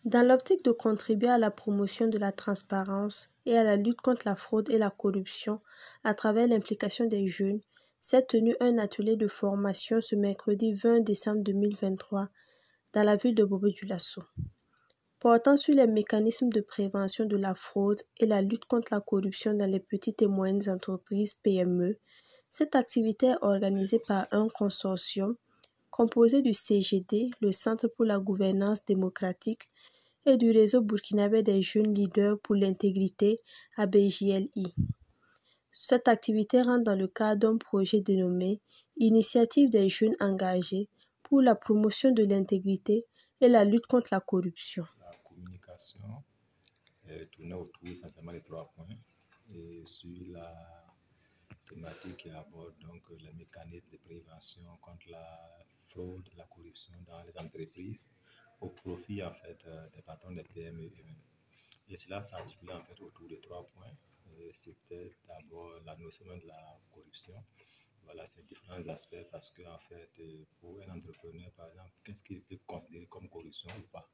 Dans l'optique de contribuer à la promotion de la transparence et à la lutte contre la fraude et la corruption à travers l'implication des jeunes, s'est tenu un atelier de formation ce mercredi 20 décembre 2023 dans la ville de Bobo-Dioulasso, portant sur les mécanismes de prévention de la fraude et la lutte contre la corruption dans les petites et moyennes entreprises PME. Cette activité est organisée par un consortium composé du CGD, le Centre pour la gouvernance démocratique, et du réseau burkinabé des jeunes leaders pour l'intégrité ABJLI. Cette activité rentre dans le cadre d'un projet dénommé Initiative des jeunes engagés pour la promotion de l'intégrité et la lutte contre la corruption. La communication tournait autour essentiellement des 3 points et sur la thématique qui aborde donc les mécanismes de prévention contre la fraude, la corruption dans les entreprises au profit en fait des patrons des PME eux-mêmes. Et cela s'articulait en fait autour de 3 points. C'était d'abord la notion de la corruption. Voilà, ces différents aspects parce que en fait, pour un entrepreneur, par exemple, qu'est-ce qu'il peut considérer comme corruption ou pas?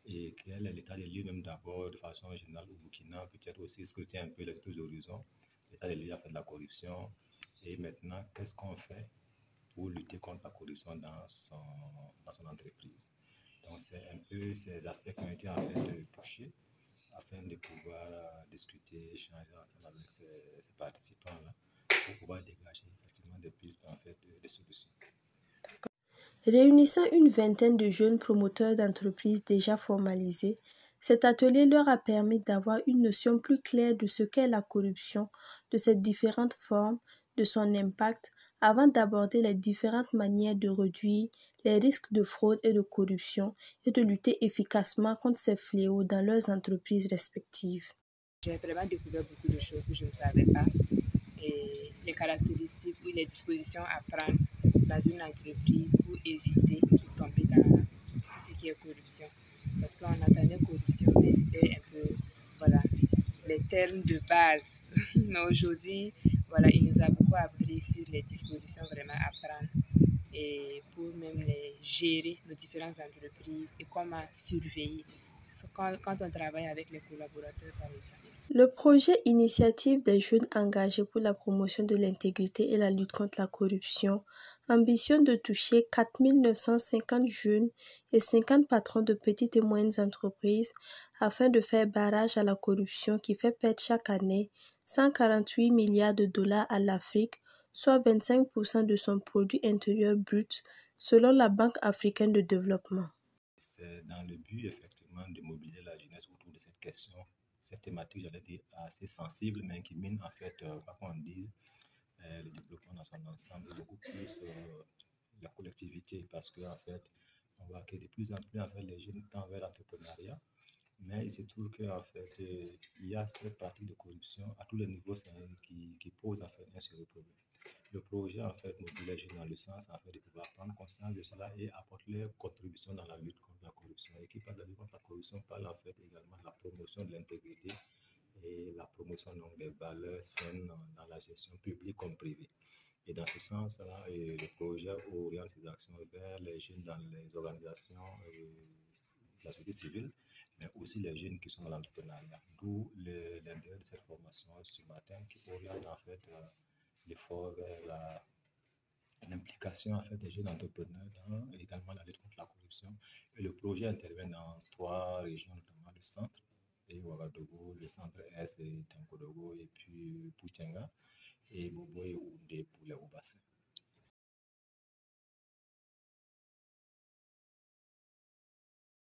Et quel est l'état des lieux même d'abord de façon générale au Burkina, peut-être aussi scruter un peu les autres horizons, l'état des lieux en fait de la corruption. Et maintenant, qu'est-ce qu'on fait pour lutter contre la corruption dans son entreprise? Donc, c'est un peu ces aspects qui ont été en fait touchés afin de pouvoir discuter, échanger ensemble avec ces participants-là pour pouvoir dégager effectivement des pistes en fait de solutions. Réunissant une vingtaine de jeunes promoteurs d'entreprises déjà formalisés, cet atelier leur a permis d'avoir une notion plus claire de ce qu'est la corruption, de ses différentes formes, de son impact, avant d'aborder les différentes manières de réduire les risques de fraude et de corruption et de lutter efficacement contre ces fléaux dans leurs entreprises respectives. J'ai vraiment découvert beaucoup de choses que je ne savais pas et les caractéristiques ou les dispositions à prendre dans une entreprise pour éviter de tomber dans tout ce qui est corruption. Parce qu'on entendait corruption, mais c'était un peu, voilà, les termes de base. Mais aujourd'hui, voilà, il nous a beaucoup appris sur les dispositions vraiment à prendre et pour même les gérer nos différentes entreprises et comment surveiller quand on travaille avec les collaborateurs, par exemple. Le projet Initiative des jeunes engagés pour la promotion de l'intégrité et la lutte contre la corruption ambitionne de toucher 4 950 jeunes et 50 patrons de petites et moyennes entreprises afin de faire barrage à la corruption qui fait perdre chaque année 148 milliards de dollars à l'Afrique, soit 25% de son produit intérieur brut, selon la Banque africaine de développement. C'est dans le but effectivement de mobiliser la jeunesse autour de cette question, cette thématique, j'allais dire, assez sensible, mais qui mine en fait, quoi qu'on dise, le développement dans son ensemble et beaucoup plus la collectivité, parce qu'en fait, on voit que de plus en plus en fait, les jeunes tendent vers l'entrepreneuriat, mais il se trouve qu'en fait, il y a cette partie de corruption à tous les niveaux qui pose en fait un sérieux problème. Le projet en fait mobilise les jeunes dans le sens en fait de pouvoir prendre conscience de cela et apporter leur contribution dans la lutte contre la corruption. Et qui parle de la lutte contre la corruption parle en fait également de la promotion de l'intégrité et la promotion donc, des valeurs saines dans la gestion publique comme privée. Et dans ce sens-là, le projet oriente ses actions vers les jeunes dans les organisations de la société civile, mais aussi les jeunes qui sont dans l'entrepreneuriat. D'où l'intérêt de cette formation ce matin qui oriente en fait l'effort vers l'implication en fait, des jeunes entrepreneurs dans également la lutte contre la corruption. Et le projet intervient dans 3 régions, notamment le centre et Ouagadougou, le centre Est et Tenkodogo, et puis Poutienga, et Bobo et Oundé pour les Hauts-Bassins.